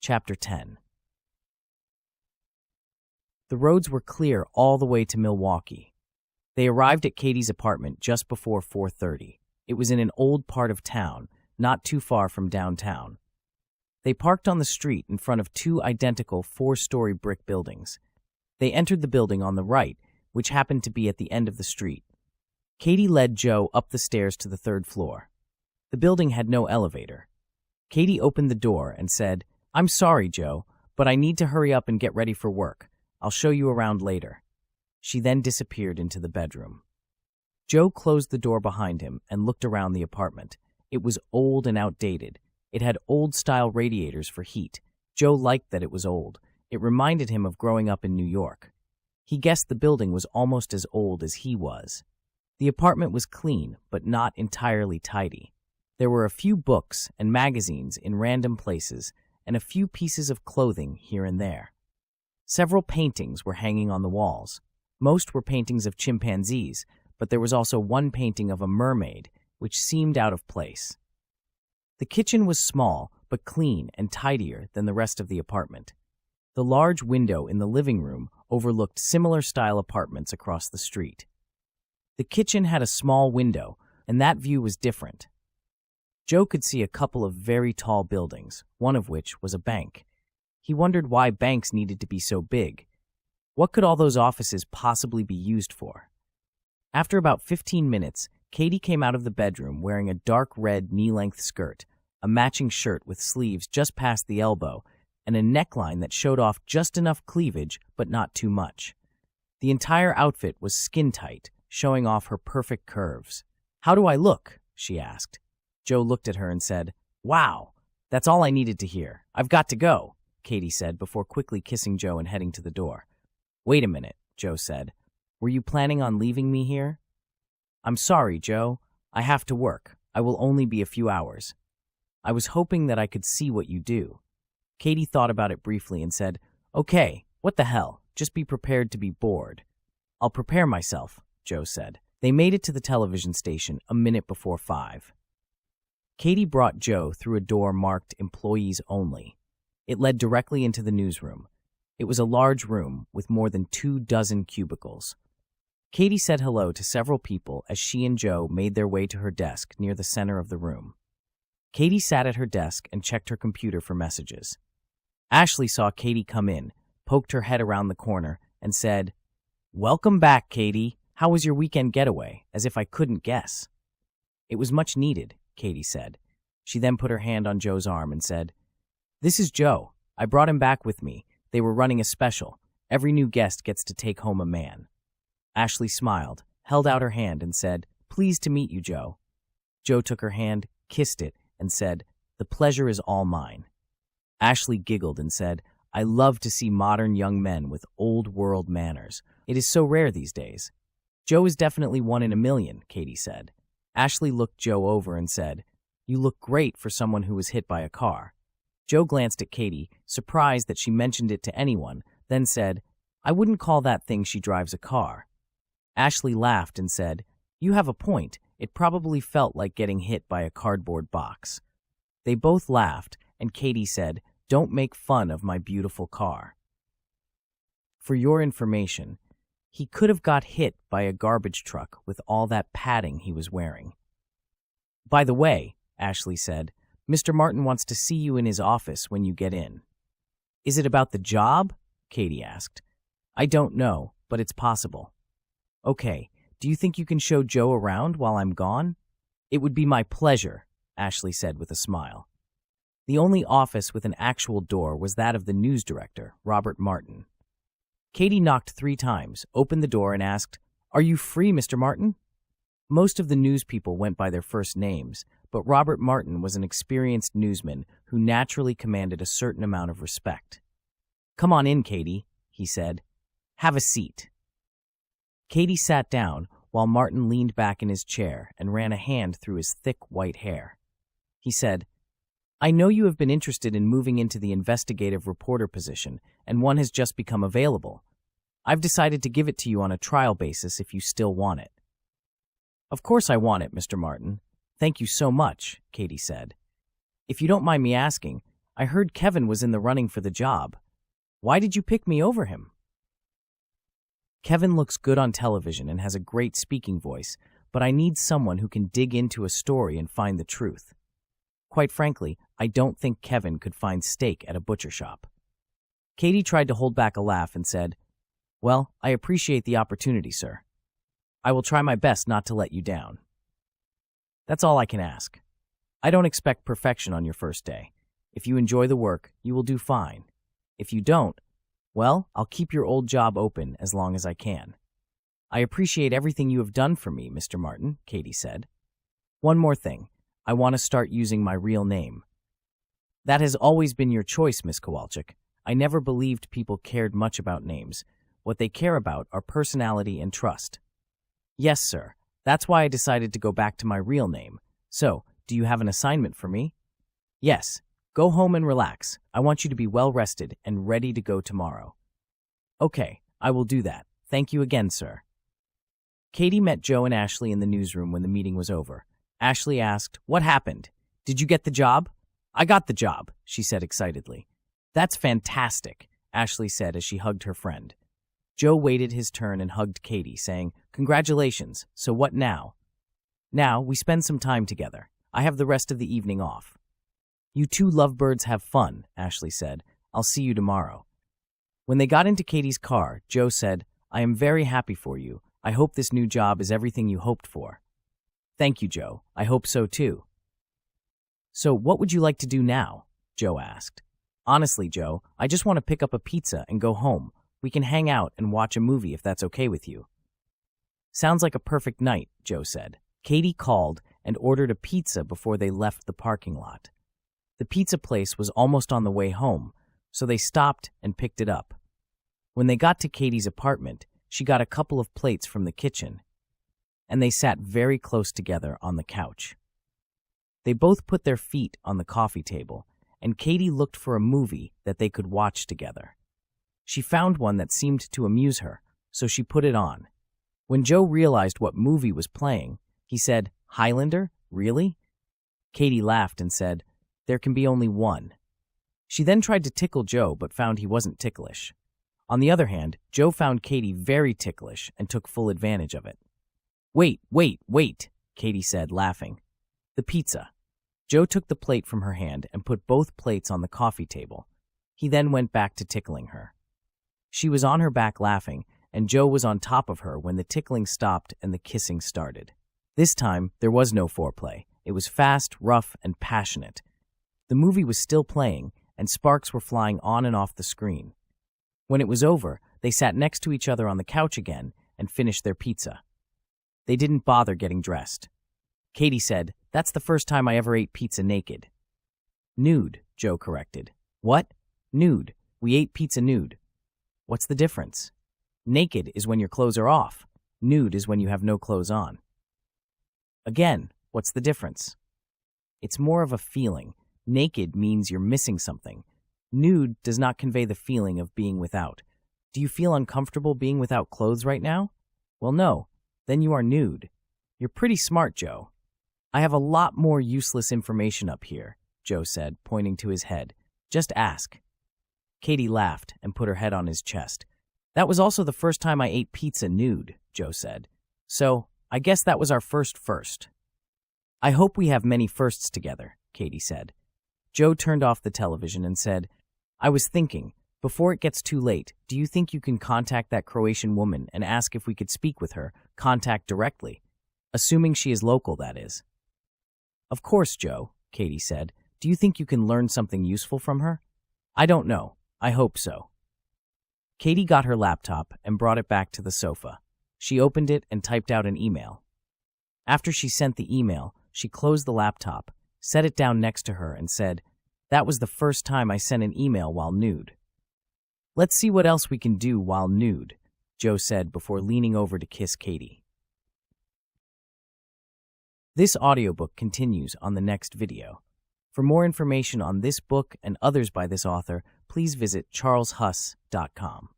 Chapter 10. The roads were clear all the way to Milwaukee. They arrived at Katie's apartment just before 4:30. It was in an old part of town, not too far from downtown. They parked on the street in front of two identical 4-story brick buildings. They entered the building on the right, which happened to be at the end of the street. Katie led Joe up the stairs to the 3rd floor. The building had no elevator. Katie opened the door and said, "I'm sorry, Joe, but I need to hurry up and get ready for work. I'll show you around later." She then disappeared into the bedroom. Joe closed the door behind him and looked around the apartment. It was old and outdated. It had old-style radiators for heat. Joe liked that it was old. It reminded him of growing up in New York. He guessed the building was almost as old as he was. The apartment was clean, but not entirely tidy. There were a few books and magazines in random places, and a few pieces of clothing here and there. Several paintings were hanging on the walls. Most were paintings of chimpanzees, but there was also one painting of a mermaid, which seemed out of place. The kitchen was small, but clean and tidier than the rest of the apartment. The large window in the living room overlooked similar-style apartments across the street. The kitchen had a small window, and that view was different. Joe could see a couple of very tall buildings, one of which was a bank. He wondered why banks needed to be so big. What could all those offices possibly be used for? After about 15 minutes, Katie came out of the bedroom wearing a dark red knee-length skirt, a matching shirt with sleeves just past the elbow, and a neckline that showed off just enough cleavage but not too much. The entire outfit was skin-tight, showing off her perfect curves. "How do I look?" she asked. Joe looked at her and said, "Wow, that's all I needed to hear. I've got to go," Katie said before quickly kissing Joe and heading to the door. "Wait a minute," Joe said. "Were you planning on leaving me here?" "I'm sorry, Joe. I have to work. I will only be a few hours. I was hoping that I could see what you do." Katie thought about it briefly and said, "Okay, what the hell? Just be prepared to be bored." "I'll prepare myself," Joe said. They made it to the television station a minute before 5. Katie brought Joe through a door marked Employees Only. It led directly into the newsroom. It was a large room with more than 24 cubicles. Katie said hello to several people as she and Joe made their way to her desk near the center of the room. Katie sat at her desk and checked her computer for messages. Ashley saw Katie come in, poked her head around the corner, and said, "Welcome back, Katie. How was your weekend getaway?" As if I couldn't guess. "It was much needed," Katie said. She then put her hand on Joe's arm and said, "This is Joe. I brought him back with me. They were running a special. Every new guest gets to take home a man." Ashley smiled, held out her hand, and said, "Pleased to meet you, Joe." Joe took her hand, kissed it, and said, "The pleasure is all mine." Ashley giggled and said, "I love to see modern young men with old-world manners. It is so rare these days." "Joe is definitely one in a million," Katie said. Ashley looked Joe over and said, "You look great for someone who was hit by a car." Joe glanced at Katie, surprised that she mentioned it to anyone, then said, "I wouldn't call that thing she drives a car." Ashley laughed and said, "You have a point. It probably felt like getting hit by a cardboard box." They both laughed, and Katie said, "Don't make fun of my beautiful car." For your information, he could have got hit by a garbage truck with all that padding he was wearing. "By the way," Ashley said, "Mr. Martin wants to see you in his office when you get in." "Is it about the job?" Katie asked. "I don't know, but it's possible." "Okay, do you think you can show Joe around while I'm gone?" "It would be my pleasure," Ashley said with a smile. The only office with an actual door was that of the news director, Robert Martin. Katie knocked 3 times, opened the door, and asked, "Are you free, Mr. Martin?" Most of the news people went by their first names, but Robert Martin was an experienced newsman who naturally commanded a certain amount of respect. "Come on in, Katie," he said. "Have a seat." Katie sat down while Martin leaned back in his chair and ran a hand through his thick white hair. He said, "I know you have been interested in moving into the investigative reporter position, and one has just become available. I've decided to give it to you on a trial basis if you still want it." "Of course I want it, Mr. Martin. Thank you so much," Katie said. "If you don't mind me asking, I heard Kevin was in the running for the job. Why did you pick me over him? Kevin looks good on television and has a great speaking voice, but I need someone who can dig into a story and find the truth. Quite frankly, I don't think Kevin could find steak at a butcher shop. Katie tried to hold back a laugh and said, "Well, I appreciate the opportunity, sir. I will try my best not to let you down. That's all I can ask. I don't expect perfection on your first day. If you enjoy the work, you will do fine. If you don't, well, I'll keep your old job open as long as I can." "I appreciate everything you have done for me, Mr. Martin," Katie said. "One more thing. I want to start using my real name." "That has always been your choice, Miss Kowalczyk. I never believed people cared much about names. What they care about are personality and trust." "Yes, sir. That's why I decided to go back to my real name. So, do you have an assignment for me?" "Yes. Go home and relax. I want you to be well rested and ready to go tomorrow." "Okay, I will do that. Thank you again, sir." Katie met Joe and Ashley in the newsroom when the meeting was over. Ashley asked, "What happened? Did you get the job?" "I got the job," she said excitedly. "That's fantastic," Ashley said as she hugged her friend. Joe waited his turn and hugged Katie, saying, "Congratulations. So what now?" "Now, we spend some time together. I have the rest of the evening off." "You two lovebirds have fun," Ashley said. "I'll see you tomorrow." When they got into Katie's car, Joe said, "I am very happy for you. I hope this new job is everything you hoped for." "Thank you, Joe. I hope so too." "So what would you like to do now?" Joe asked. "Honestly, Joe, I just want to pick up a pizza and go home. We can hang out and watch a movie if that's okay with you." "Sounds like a perfect night," Joe said. Katie called and ordered a pizza before they left the parking lot. The pizza place was almost on the way home, so they stopped and picked it up. When they got to Katie's apartment, she got a couple of plates from the kitchen, and they sat very close together on the couch. They both put their feet on the coffee table, and Katie looked for a movie that they could watch together. She found one that seemed to amuse her, so she put it on. When Joe realized what movie was playing, he said, "Highlander? Really?" Katie laughed and said, "There can be only one." She then tried to tickle Joe but found he wasn't ticklish. On the other hand, Joe found Katie very ticklish and took full advantage of it. Wait, Katie said, laughing. "The pizza." Joe took the plate from her hand and put both plates on the coffee table. He then went back to tickling her. She was on her back laughing, and Joe was on top of her when the tickling stopped and the kissing started. This time, there was no foreplay. It was fast, rough, and passionate. The movie was still playing, and sparks were flying on and off the screen. When it was over, they sat next to each other on the couch again and finished their pizza. They didn't bother getting dressed. Katie said, "That's the first time I ever ate pizza naked." "Nude," Joe corrected. "What? Nude. We ate pizza nude." "What's the difference?" "Naked is when your clothes are off. Nude is when you have no clothes on." "Again, what's the difference?" "It's more of a feeling. Naked means you're missing something. Nude does not convey the feeling of being without. Do you feel uncomfortable being without clothes right now? Well, no. Then you are nude. You're pretty smart, Joe." "I have a lot more useless information up here," Joe said, pointing to his head. "Just ask." Katie laughed and put her head on his chest. "That was also the first time I ate pizza nude," Joe said. "So, I guess that was our first. "I hope we have many firsts together," Katie said. Joe turned off the television and said, "I was thinking, before it gets too late, do you think you can contact that Croatian woman and ask if we could speak with her, contact directly? Assuming she is local, that is." "Of course, Joe," Katie said. "Do you think you can learn something useful from her?" "I don't know. I hope so." Katie got her laptop and brought it back to the sofa. She opened it and typed out an email. After she sent the email, she closed the laptop, set it down next to her, and said, "That was the first time I sent an email while nude." "Let's see what else we can do while nude," Joe said before leaning over to kiss Katie. This audiobook continues on the next video. For more information on this book and others by this author, please visit charleshuss.com.